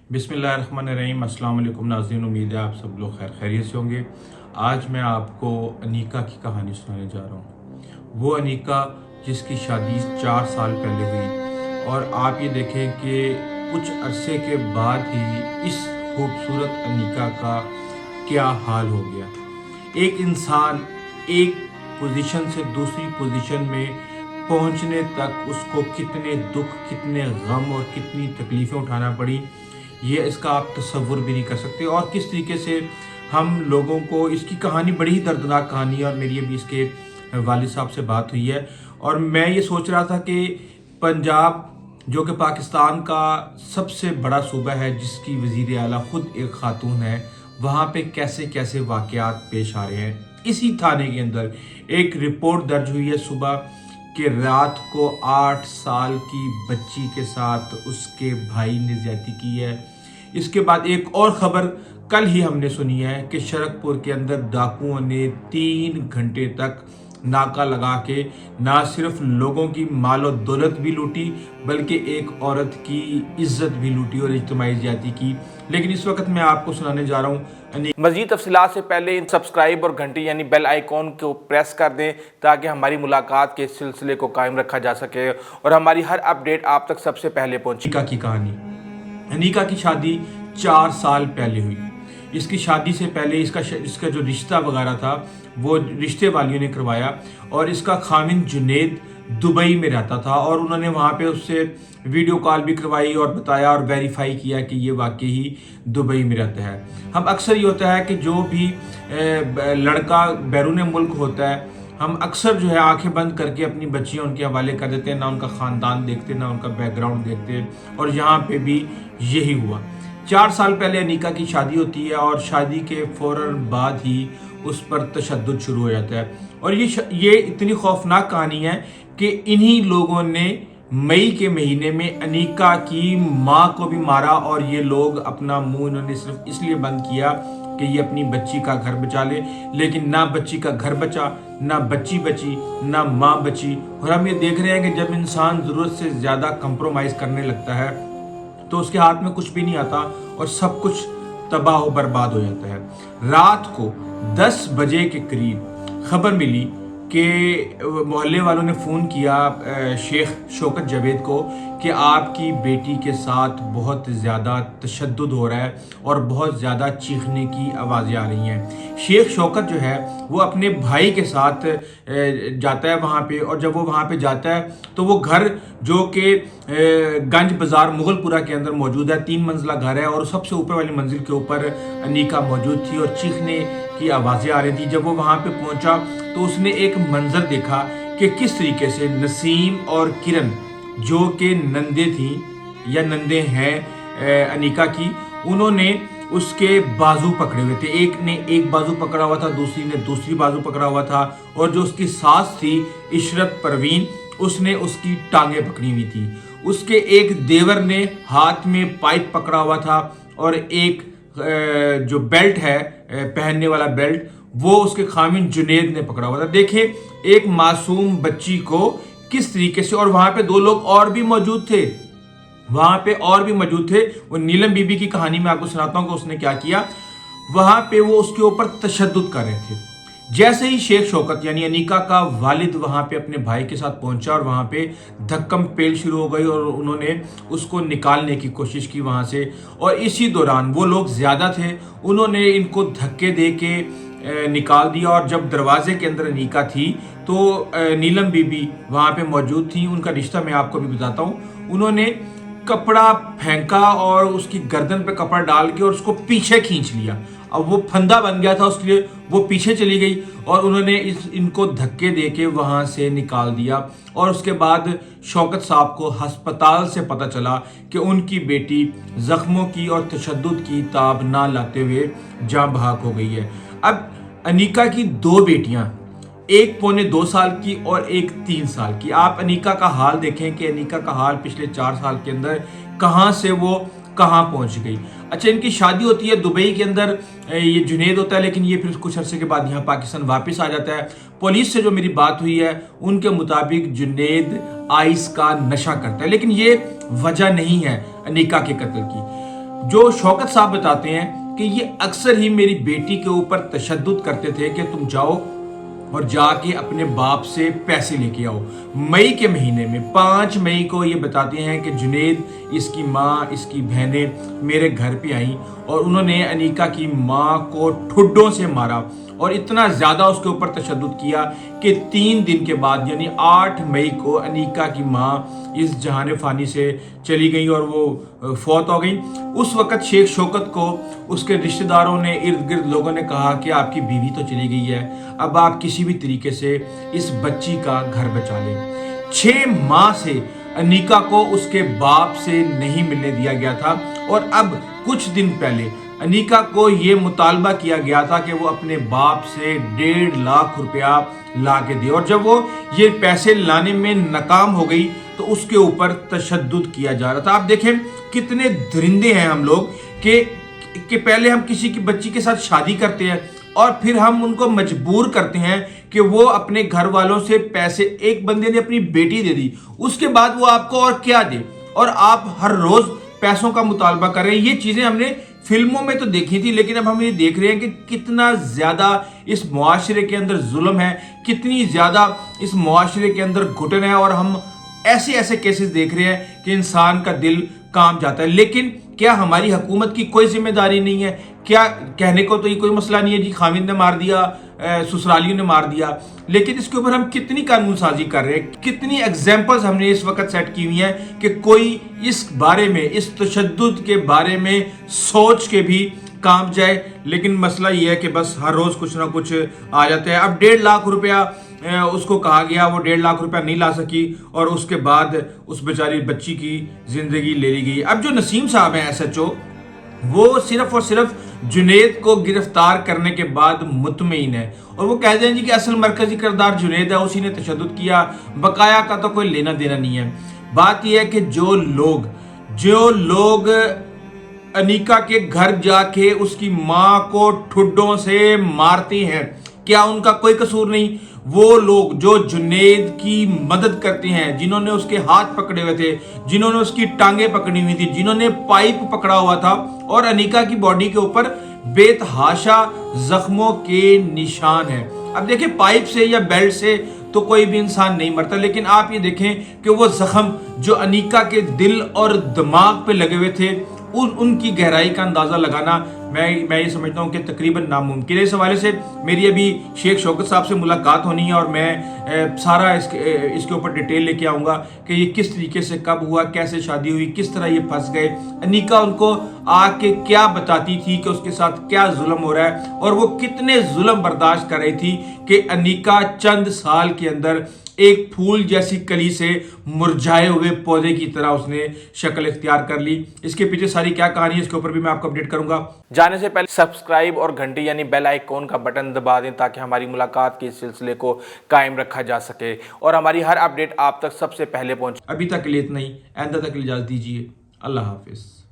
बिस्मिल्लाहिर्रहमानिर्रहीम। अस्सलाम वालेकुम नाज़रीन, उम्मीद है आप सब लोग खैर खैरियत से होंगे। आज मैं आपको अनीका की कहानी सुनाने जा रहा हूँ। वो अनीका जिसकी शादी 4 साल पहले हुई और आप ये देखें कि कुछ अरसे के बाद ही इस खूबसूरत अनीका का क्या हाल हो गया। एक इंसान एक पोजीशन से दूसरी पोजीशन में पहुंचने तक उसको कितने दुख, कितने गम और कितनी तकलीफ़ें उठाना पड़ी, ये इसका आप तसव्वुर भी नहीं कर सकते। और किस तरीके से हम लोगों को, इसकी कहानी बड़ी ही दर्दनाक कहानी है। और मेरी अभी इसके वालिद साहब से बात हुई है और मैं ये सोच रहा था कि पंजाब जो कि पाकिस्तान का सबसे बड़ा सूबा है, जिसकी वज़ीर आला ख़ुद एक ख़ातून है, वहाँ पे कैसे कैसे वाक़यात पेश आ रहे हैं। इसी थाने के अंदर एक रिपोर्ट दर्ज हुई है सुबह कि रात को 8 साल की बच्ची के साथ उसके भाई ने ज़्यादती की है। इसके बाद एक और ख़बर कल ही हमने सुनी है कि शरकपुर के अंदर डाकुओं ने 3 घंटे तक नाका लगा के ना सिर्फ लोगों की माल और दौलत भी लूटी, बल्कि एक औरत की इज्जत भी लूटी और इज्तिमाई ज़्यादती की। लेकिन इस वक्त मैं आपको सुनाने जा रहा हूँ। मज़ीद तफसीलात से पहले सब्सक्राइब और घंटी यानी बेल आइकॉन को प्रेस कर दें ताकि हमारी मुलाकात के सिलसिले को कायम रखा जा सके और हमारी हर अपडेट आप तक सबसे पहले पहुँचे। अनीका की कहानी। अनीका की शादी 4 साल पहले हुई। इसकी शादी से पहले इसका जो रिश्ता वगैरह था वो रिश्ते वालियों ने करवाया और इसका खामिन जुनेद दुबई में रहता था और उन्होंने वहाँ पे उससे वीडियो कॉल भी करवाई और बताया और वेरीफाई किया कि ये वाकई ही दुबई में रहता है। हम अक्सर ये होता है कि जो भी लड़का बैरून मुल्क होता है, हम अक्सर जो है आंखें बंद करके अपनी बच्चियां उनके हवाले कर देते हैं, ना उनका ख़ानदान देखते, ना उनका बैकग्राउंड देखते। और यहाँ पे भी यही हुआ। 4 साल पहले अनीका की शादी होती है और शादी के फ़ौरन बाद ही उस पर तशद्दुद शुरू हो जाता है। और ये इतनी खौफनाक कहानी है कि इन्हीं लोगों ने मई के महीने में अनीका की माँ को भी मारा और ये लोग अपना मुंह इन्होंने सिर्फ इसलिए बंद किया कि ये अपनी बच्ची का घर बचा ले। लेकिन ना बच्ची का घर बचा, ना बच्ची बची, ना माँ बची। और हम ये देख रहे हैं कि जब इंसान ज़रूरत से ज़्यादा कंप्रोमाइज़ करने लगता है तो उसके हाथ में कुछ भी नहीं आता और सब कुछ तबाह और बर्बाद हो जाता है। रात को 10 बजे के करीब खबर मिली कि मोहल्ले वालों ने फ़ोन किया शेख शौकत जावेद को कि आपकी बेटी के साथ बहुत ज़्यादा तशद्दुद हो रहा है और बहुत ज़्यादा चीखने की आवाज़ें आ रही हैं। शेख शौकत जो है वो अपने भाई के साथ जाता है वहाँ पे, और जब वो वहाँ पे जाता है तो वो घर जो कि गंज बाज़ार मुगलपुरा के अंदर मौजूद है, 3 मंजिला घर है और सबसे ऊपर वाली मंजिल के ऊपर अनीका मौजूद थी और चीखने की आवाज़ें आ रही थी। जब वो वहाँ पे पहुँचा तो उसने एक मंजर देखा कि किस तरीके से नसीम और किरण जो कि नंदे थी या नंदे हैं अनीका की, उन्होंने उसके बाजू पकड़े हुए थे। एक ने एक बाजू पकड़ा हुआ था, दूसरी ने दूसरी बाजू पकड़ा हुआ था और जो उसकी सास थी इशरत परवीन, उसने उसकी टांगें पकड़ी हुई थी। उसके एक देवर ने हाथ में पाइप पकड़ा हुआ था और एक जो बेल्ट है पहनने वाला बेल्ट, वो उसके खामिन जुनेद ने पकड़ा हुआ था। देखिए एक मासूम बच्ची को किस तरीके से, और वहां पे 2 लोग और भी मौजूद थे, वहां पे और भी मौजूद थे। वो नीलम बीबी की कहानी में आपको सुनाता हूं कि उसने क्या किया। वहां पे वो उसके ऊपर तशद्दुद कर रहे थे। जैसे ही शेख शौकत यानी अनीका का वालिद वहां पे अपने भाई के साथ पहुंचा और वहां पे धक्कम पेल शुरू हो गई और उन्होंने उसको निकालने की कोशिश की वहां से। और इसी दौरान वो लोग ज्यादा थे, उन्होंने इनको धक्के दे के निकाल दिया। और जब दरवाजे के अंदर अनीका थी तो नीलम बीबी वहां पे मौजूद थी। उनका रिश्ता मैं आपको भी बताता हूँ। उन्होंने कपड़ा फेंका और उसकी गर्दन पे कपड़ा डाल के और उसको पीछे खींच लिया। अब वो फंदा बन गया था, उसके लिए वो पीछे चली गई और उन्होंने इनको धक्के दे के वहाँ से निकाल दिया। और उसके बाद शौकत साहब को अस्पताल से पता चला कि उनकी बेटी जख्मों की और तशद्दुद की ताब ना लाते हुए जाँ बहक हो गई है। अब अनीका की 2 बेटियां, एक 1.25 साल की और एक 3 साल की। आप अनीका का हाल देखें कि अनीका का हाल पिछले 4 साल के अंदर कहां से वो कहां पहुंच गई। अच्छा, इनकी शादी होती है दुबई के अंदर, ये जुनेद होता है, लेकिन ये फिर कुछ अरसे के बाद यहाँ पाकिस्तान वापस आ जाता है। पुलिस से जो मेरी बात हुई है उनके मुताबिक जुनेद आइस का नशा करता है, लेकिन ये वजह नहीं है अनीका के कत्ल की। जो शौकत साहब बताते हैं कि ये अक्सर ही मेरी बेटी के ऊपर तशद्दुद करते थे कि तुम जाओ और जाके अपने बाप से पैसे लेके आओ। मई के महीने में 5 मई को ये बताते हैं कि जुनेद, इसकी माँ, इसकी बहनें मेरे घर पे आई और उन्होंने अनीका की माँ को ठुड्डों से मारा और इतना ज़्यादा उसके ऊपर तशद्दुद किया कि 3 दिन के बाद यानी 8 मई को अनीका की माँ इस जहान फ़ानी से चली गई और वो फौत हो गई। उस वक़्त शेख शौकत को उसके रिश्तेदारों ने, इर्द गिर्द लोगों ने कहा कि आपकी बीवी तो चली गई है, अब आप किसी भी तरीके से इस बच्ची का घर बचा लें। 6 माह से अनीका को उसके बाप से नहीं मिलने दिया गया था और अब कुछ दिन पहले अनीका को ये मुतालबा किया गया था कि वो अपने बाप से 1.5 लाख रुपया ला के दे, और जब वो ये पैसे लाने में नाकाम हो गई तो उसके ऊपर तशद्दुद किया जा रहा था। आप देखें कितने दरिंदे हैं हम लोग कि पहले हम किसी की बच्ची के साथ शादी करते हैं और फिर हम उनको मजबूर करते हैं कि वो अपने घर वालों से पैसे, एक बंदे ने अपनी बेटी दे दी, उसके बाद वो आपको और क्या दे, और आप हर रोज पैसों का मुतालबा कर रहे हैं। ये चीजें हमने फिल्मों में तो देखी थी, लेकिन अब हम ये देख रहे हैं कि कितना ज्यादा इस मुआशरे के अंदर जुल्म है, कितनी ज्यादा इस मुआशरे के अंदर घुटन है, और हम ऐसे ऐसे केसेस देख रहे हैं कि इंसान का दिल कांप जाता है। लेकिन क्या हमारी हुकूमत की कोई जिम्मेदारी नहीं है? क्या कहने को तो ये कोई मसला नहीं है जी, खामिद ने मार दिया, ससुरालियों ने मार दिया, लेकिन इसके ऊपर हम कितनी कानून साजी कर रहे हैं, कितनी एग्जाम्पल्स हमने इस वक्त सेट की हुई हैं कि कोई इस बारे में, इस तशद्दुद के बारे में सोच के भी काम जाए। लेकिन मसला ये है कि बस हर रोज कुछ ना कुछ आ जाता है। अब 1.5 लाख रुपया उसको कहा गया, वो 1.5 लाख रुपया नहीं ला सकी और उसके बाद उस बेचारी बच्ची की जिंदगी ले ली गई। अब जो नसीम साहब हैं SHO, वो सिर्फ और सिर्फ जुनेद को गिरफ्तार करने के बाद मुतमईन है और वो कहते हैं जी कि असल मरकजी किरदार जुनेद है, उसी ने तशद्दुद किया, बकाया का तो कोई लेना देना नहीं है। बात यह है कि जो लोग अनीका के घर जाके उसकी माँ को ठुड्डों से मारते हैं, क्या उनका कोई कसूर नहीं? वो लोग जो जुनेद की मदद करते हैं, जिन्होंने उसके हाथ पकड़े हुए थे, जिन्होंने उसकी टांगे पकड़ी हुई थी, जिन्होंने पाइप पकड़ा हुआ था, और अनीका की बॉडी के ऊपर बेतहाशा जख्मों के निशान है। अब देखिए, पाइप से या बेल्ट से तो कोई भी इंसान नहीं मरता, लेकिन आप ये देखें कि वो जख्म जो अनीका के दिल और दिमाग पे लगे हुए थे, उनकी गहराई का अंदाजा लगाना मैं ये समझता हूँ कि तकरीबन नामुमकिन है। इस हवाले से मेरी अभी शेख शौकत साहब से मुलाकात होनी है और मैं सारा इसके ऊपर डिटेल लेके आऊँगा कि ये किस तरीके से, कब हुआ, कैसे शादी हुई, किस तरह ये फंस गए, अनीका उनको आके क्या बताती थी कि उसके साथ क्या जुल्म हो रहा है, और वो कितने जुल्म बर्दाश्त कर रही थी कि अनीका चंद साल के अंदर एक फूल जैसी कली से मुरझाए हुए पौधे की तरह उसने शक्ल इख्तियार कर ली। इसके पीछे सारी क्या कहानी है, इसके ऊपर भी मैं आपको अपडेट करूंगा। जाने से पहले सब्सक्राइब और घंटी यानी बेल आइकॉन का बटन दबा दें ताकि हमारी मुलाकात के सिलसिले को कायम रखा जा सके और हमारी हर अपडेट आप तक सबसे पहले पहुंचे। अभी तक के लिए इतना ही, आइंदा तक के लिए इजाजत दीजिए। अल्लाह हाफिज।